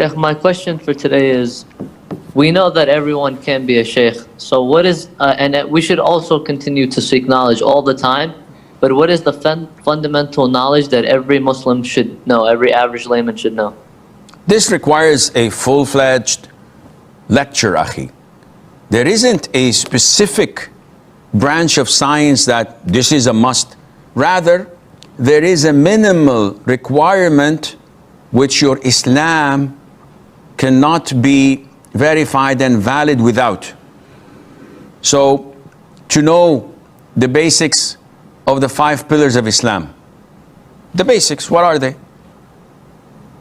Sheikh, my question for today is, we know that everyone can be a sheikh, so what is, and that we should also continue to seek knowledge all the time, but what is the fundamental knowledge that every Muslim should know, every average layman should know? This requires a full-fledged lecture, Akhi. There isn't a specific branch of science that this is a must. Rather, there is a minimal requirement which your Islam cannot be verified and valid without. So, to know the basics of the 5 pillars of Islam. The basics, what are they?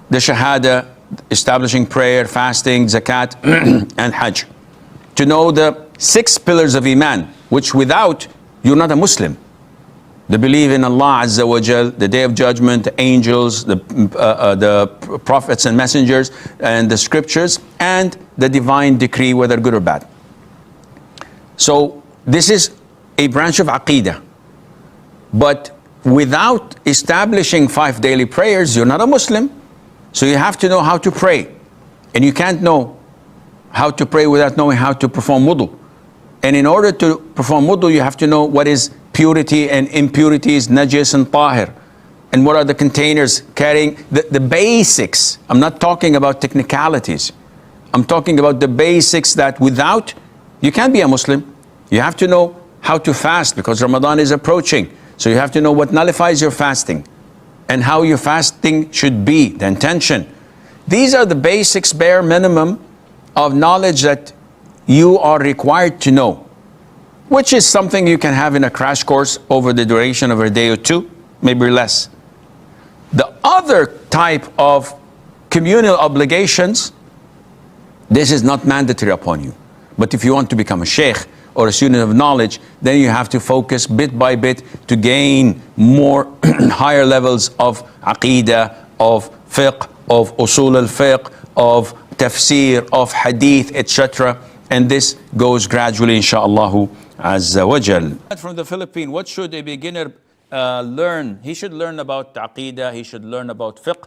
The Shahada, establishing prayer, fasting, zakat, and Hajj. To know the 6 pillars of Iman, which without, you're not a Muslim. The belief in Allah Azza wa Jal, the Day of Judgment, the angels, the prophets and messengers, and the scriptures, and the divine decree, whether good or bad. So this is a branch of Aqeedah. But without establishing 5 daily prayers, you're not a Muslim. So you have to know how to pray. And you can't know how to pray without knowing how to perform wudu. And in order to perform wudu, you have to know what is purity and impurities, najis and tahir. And what are the containers carrying the basics. I'm not talking about technicalities. I'm talking about the basics that without, you can't be a Muslim. You have to know how to fast because Ramadan is approaching. So you have to know what nullifies your fasting and how your fasting should be, the intention. These are the basics, bare minimum of knowledge that you are required to know, which is something you can have in a crash course over the duration of a day or 2, maybe less. The other type of communal obligations, this is not mandatory upon you. But if you want to become a sheikh or a student of knowledge, then you have to focus bit by bit to gain more higher levels of aqeedah, of fiqh, of usul al-fiqh, of tafsir, of hadith, etc. And this goes gradually, insha'Allah azza wa jal. From the Philippines, what should a beginner learn? He should learn about aqeedah, he should learn about fiqh,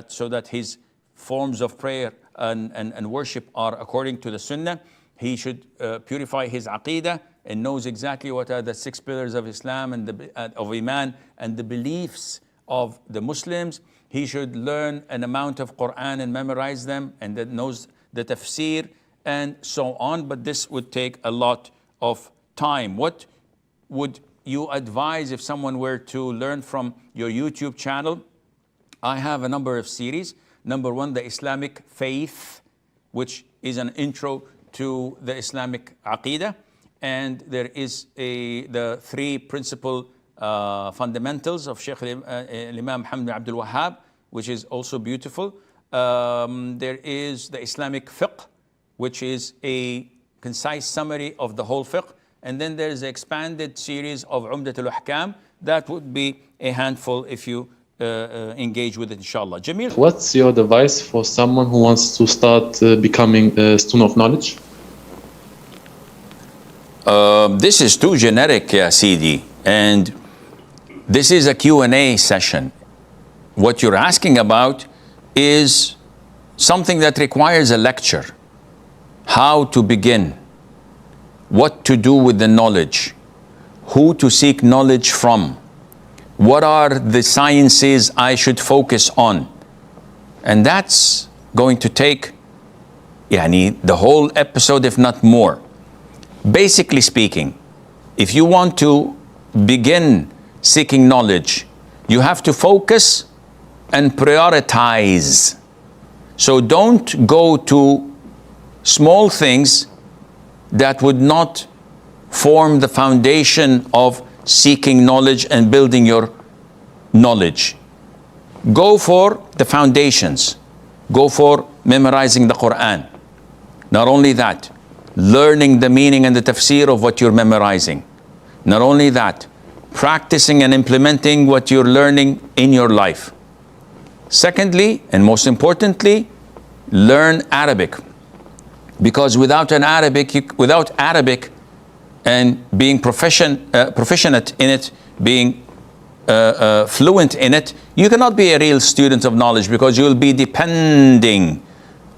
so that his forms of prayer and worship are according to the sunnah. He should purify his aqeedah and knows exactly what are the 6 pillars of Islam and of Iman and the beliefs of the Muslims. He should learn an amount of Quran and memorize them, and that knows the tafsir and so on. But this would take a lot of time. What would you advise if someone were to learn from your YouTube channel? I have a number of series. Number 1, the Islamic faith, which is an intro to the Islamic Aqeedah, and there is the 3 principal fundamentals of Sheikh Imam Muhammad Abdul Wahhab, which is also beautiful. There is the Islamic fiqh, which is a concise summary of the whole fiqh, and then there is an expanded series of Umdatul Ahkam. That would be a handful if you engage with it, inshallah. Jamil, what's your advice for someone who wants to start becoming a student of knowledge? This is too generic, ya Sidi, and this is a Q&A session. What you're asking about is something that requires a lecture. How to begin, what to do with the knowledge, who to seek knowledge from, what are the sciences I should focus on. And that's going to take the whole episode, if not more. Basically speaking, if you want to begin seeking knowledge, you have to focus and prioritize. So don't go to small things that would not form the foundation of seeking knowledge and building your knowledge. Go for the foundations. Go for memorizing the Quran. Not only that, learning the meaning and the tafsir of what you're memorizing. Not only that, practicing and implementing what you're learning in your life. Secondly, and most importantly, learn Arabic. Because without Arabic and being proficient in it, being fluent in it, you cannot be a real student of knowledge, because you will be depending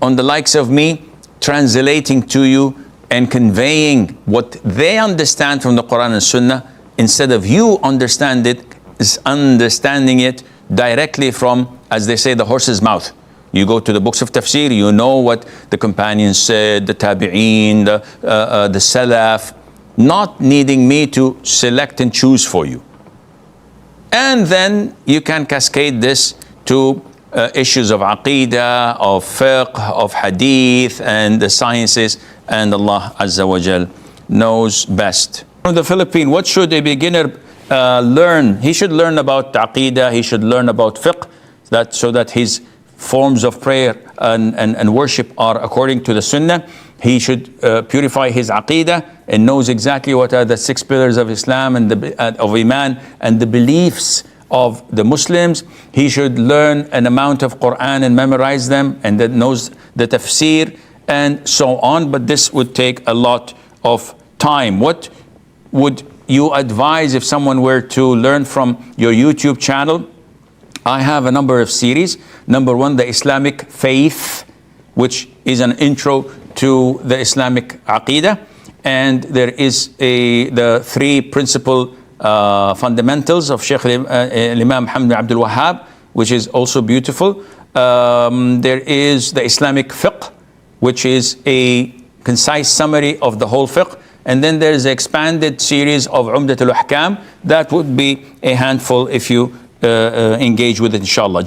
on the likes of me, translating to you and conveying what they understand from the Quran and Sunnah, instead of you understanding it directly from, as they say, the horse's mouth. You go to the books of tafsir, you know what the companions said, the tabi'een, the salaf, not needing me to select and choose for you. And then you can cascade this to issues of aqeedah, of fiqh, of hadith, and the sciences, and Allah Azza wa Jal knows best. From the Philippines, what should a beginner learn? He should learn about aqeedah, he should learn about fiqh, so that his forms of prayer and worship are according to the Sunnah. He should purify his aqeedah and knows exactly what are the 6 pillars of Islam and of Iman and the beliefs of the Muslims. He should learn an amount of Quran and memorize them, and that knows the tafsir and so on. But this would take a lot of time. What would you advise if someone were to learn from your YouTube channel? I have a number of series. Number 1, the Islamic faith, which is an intro to the Islamic Aqeedah. And there is the 3 principal fundamentals of Sheikh Imam Muhammad bin Abdul Wahhab, which is also beautiful. There is the Islamic fiqh, which is a concise summary of the whole fiqh. And then there is an expanded series of Umdat al-Ahkam. That would be a handful if you engage with it, inshallah.